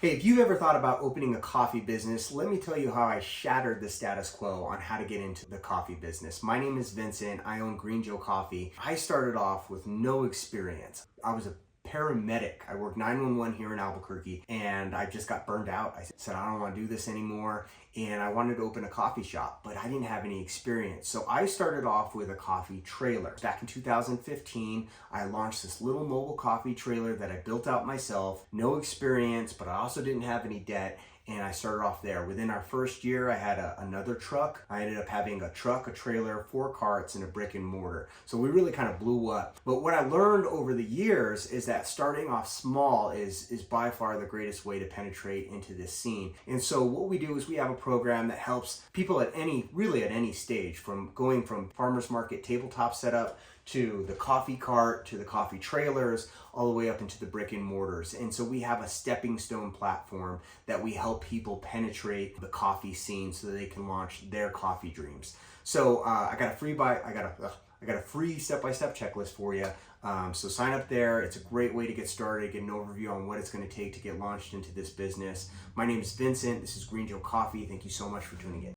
Hey, if you've ever thought about opening a coffee business, let me tell you how I shattered the status quo on how to get into the coffee business. My name is Vincent. I own Green Joe Coffee. I started off with no experience. I was a paramedic. I worked 911 here in Albuquerque, and I just got burned out. I said, I don't want to do this anymore. And I wanted to open a coffee shop, but I didn't have any experience. So I started off with a coffee trailer. Back in 2015, I launched this little mobile coffee trailer that I built out myself. No experience, but I also didn't have any debt. And I started off there. Within our first year, I had another truck. I ended up having a truck, a trailer, 4 carts, and a brick-and-mortar. So we really kind of blew up. But what I learned over the years is that starting off small is by far the greatest way to penetrate into this scene. And so what we do is we have a program that helps people at any stage, from going from farmers market tabletop setup to the coffee cart, to the coffee trailers, all the way up into the brick and mortars. And so we have a stepping stone platform that we help people penetrate the coffee scene so that they can launch their coffee dreams. So I got a free step-by-step checklist for you. So sign up there. It's a great way to get started, get an overview on what it's going to take to get launched into this business. My name is Vincent. This is Green Joe Coffee. Thank you so much for tuning in.